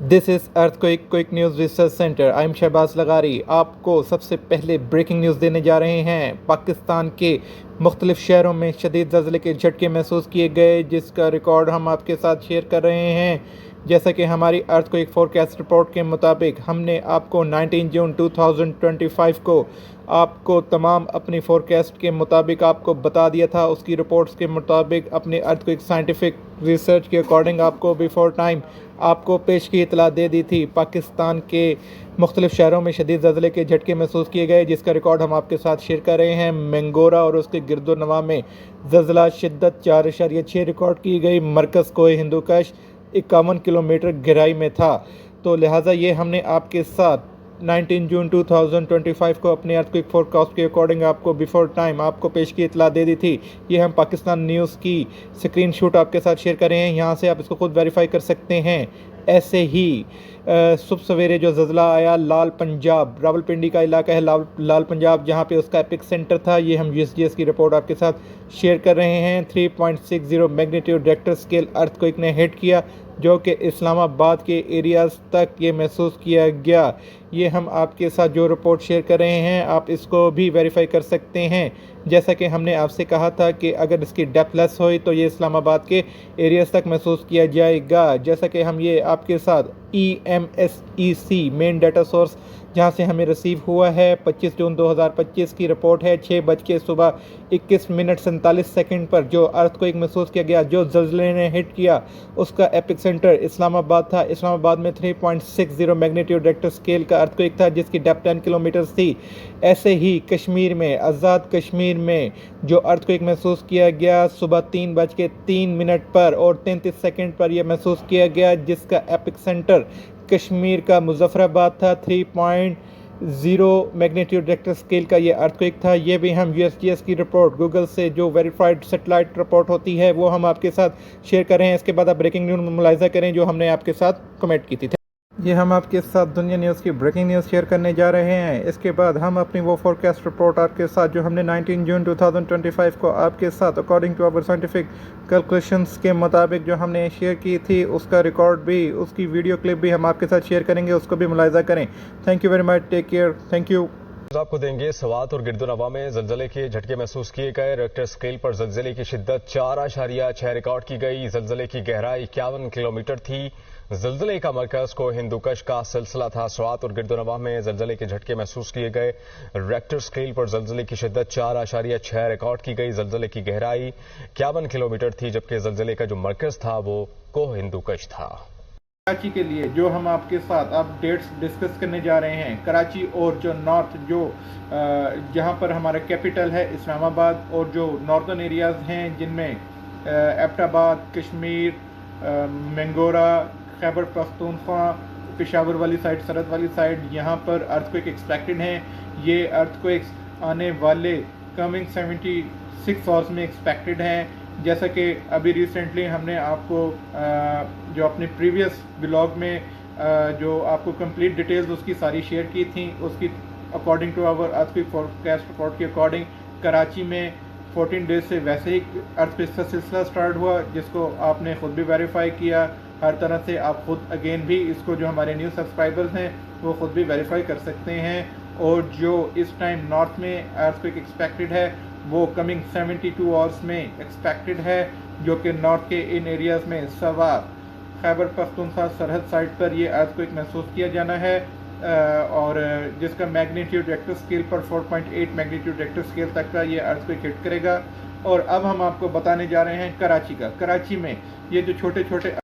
This is earthquake quick news research centre. I am Shahbaz Lagari. आपको सबसे पहले ब्रेकिंग न्यूज़ देने जा रहे हैं। पाकिस्तान के मुख्तलिफ शहरों में शदीद ज़लज़ले के झटके महसूस किए गए, जिसका रिकॉर्ड हम आपके साथ शेयर कर रहे हैं। जैसा कि हमारी अर्थक्वेक फोरकास्ट रिपोर्ट के मुताबिक हमने आपको 19 जून 2025 को आपको तमाम अपनी फोरकास्ट के मुताबिक आपको बता दिया था। उसकी रिपोर्ट्स के मुताबिक अपनी अर्थक्वेक साइंटिफिक रिसर्च के अकॉर्डिंग आपको बिफोर टाइम आपको पेश की इतला दे दी थी। पाकिस्तान के मुख्तलिफ शहरों में शदीद ज़लज़ले के झटके महसूस किए गए, जिसका रिकॉर्ड हम आपके साथ शेयर कर रहे हैं। मंगोरा और उसके गिरदो नवा में ज़लज़ला शिद्दत 4.6 रिकॉर्ड की गई। मरकज़ कोहे हिंदुकश 51 किलोमीटर गहराई में था। तो लिहाजा ये हमने आपके साथ 19 जून 2025 को अपने अर्थक्वेक फोरकास्ट के अकॉर्डिंग आपको बिफोर टाइम आपको पेश की इतला दे दी थी। ये हम पाकिस्तान न्यूज़ की स्क्रीनशॉट आपके साथ शेयर कर रहे हैं। यहाँ से आप इसको खुद वेरीफाई कर सकते हैं। ऐसे ही सुबह सवेरे जो ज़लज़ला आया लाल पंजाब, रावलपिंडी का इलाका है लाल पंजाब, जहाँ पे उसका एपिक सेंटर था। ये हम USGS की रिपोर्ट आपके साथ शेयर कर रहे हैं। 3.60 मैग्नीट्यूड रेक्टर स्केल अर्थक्वेक ने हिट किया, जो कि इस्लामाबाद के एरियाज़ तक ये महसूस किया गया। ये हम आपके साथ जो रिपोर्ट शेयर कर रहे हैं, आप इसको भी वेरीफाई कर सकते हैं। जैसा कि हमने आपसे कहा था कि अगर इसकी डेप्थ लेस हो तो ये इस्लामाबाद के एरियाज़ तक महसूस किया जाएगा। जैसा कि हम ये आपके साथ EMSEC मेन डाटा सोर्स जहाँ से हमें रिसीव हुआ है 25 जून 2025 की रिपोर्ट है। 6:21 पर जो अर्थक्वेक महसूस किया गया, जो ज़लज़ले ने हिट किया, उसका एपिक सेंटर इस्लामाबाद था। इस्लामाबाद में 3.60 मैग्नीट्यूड रेक्टर स्केल का अर्थक्वेक था, जिसकी डेप्थ 10 किलोमीटर थी। ऐसे ही कश्मीर में, आज़ाद कश्मीर में जो अर्थक्वेक महसूस किया गया सुबह 3:03 पर और 33 पर यह महसूस किया गया, जिसका एपिक सेंटर कश्मीर का मुजफ्फराबाद था। 3.0 मैग्नीट्यूड रेक्टर स्केल का ये अर्थक्वेक था। ये भी हम USGS की रिपोर्ट गूगल से जो वेरीफाइड सेटेलाइट रिपोर्ट होती है वो हम आपके साथ शेयर कर रहे हैं। इसके बाद आप ब्रेकिंग न्यूज़ मुलाहिजा करें जो हमने आपके साथ कमेंट की थी। ये हम आपके साथ दुनिया न्यूज़ की ब्रेकिंग न्यूज़ शेयर करने जा रहे हैं। इसके बाद हम अपनी वो फोरकास्ट रिपोर्ट आपके साथ जो हमने 19 जून 2025 को आपके साथ according to our scientific calculations के मुताबिक जो हमने शेयर की थी, उसका रिकॉर्ड भी, उसकी वीडियो क्लिप भी हम आपके साथ शेयर करेंगे। उसको भी मुलाहिजा करें। Thank you very much. Take care. Thank you. आपको देंगे सवात और गिरदोनवा में ज़लज़ले के झटके महसूस किए गए। रेक्टर स्केल पर ज़लज़ले की शिद्दत 4.6 रिकॉर्ड की गई। ज़लज़ले की गहराई 51 किलोमीटर थी। ज़लज़ले का मरकज़ को हिंदुकश का सिलसिला था। सवात और गिरदोनवा में ज़लज़ले के झटके महसूस किए गए। रेक्टर स्केल पर ज़लज़ले की शिद्दत 4.6 रिकॉर्ड की गई। ज़लज़ले की गहराई 51 किलोमीटर थी, जबकि ज़लज़ले का जो मरकज़ था वो को हिंदुकश था। कराची के लिए जो हम आपके साथ अपडेट्स डिस्कस करने जा रहे हैं, कराची और जो नॉर्थ जो जहां पर हमारा कैपिटल है इस्लामाबाद, और जो नॉर्दर्न एरियाज़ हैं जिनमें एबटाबाद, कश्मीर, मंगोरा, खैबर पख्तूनख्वा, पेशावर वाली साइड, सरहद वाली साइड, यहाँ पर अर्थक्वेक एक्सपेक्टेड हैं। ये अर्थक्वेक्स आने वाले कमिंग 76 आवर्स में एक्सपेक्टेड हैं। जैसा कि अभी रिसेंटली हमने आपको जो अपने प्रीवियस ब्लॉग में जो आपको कंप्लीट डिटेल्स उसकी सारी शेयर की थी, उसकी according to our earthquake forecast report के अकॉर्डिंग कराची में 14 डेज से वैसे ही अर्थक्वेक का सिलसिला स्टार्ट हुआ, जिसको आपने खुद भी वेरीफाई किया। हर तरह से आप खुद अगेन भी इसको जो हमारे न्यू सब्सक्राइबर्स हैं वो खुद भी वेरीफाई कर सकते हैं। और जो इस टाइम नॉर्थ में अर्थक्वेक एक्सपेक्टेड है वो कमिंग 72 आवर्स में एक्सपेक्टेड है, जो कि नॉर्थ के इन एरियाज़ में सवात, खैबर पख्तूनख्वा सरहद साइड पर ये अर्थक्वेक महसूस किया जाना है, और जिसका मैग्नीट्यूड रेक्टर स्केल पर 4.8 मैग्नीट्यूड रेक्टर स्केल तक का ये अर्थक्वेक हिट करेगा। और अब हम आपको बताने जा रहे हैं कराची का। कराची में ये जो छोटे छोटे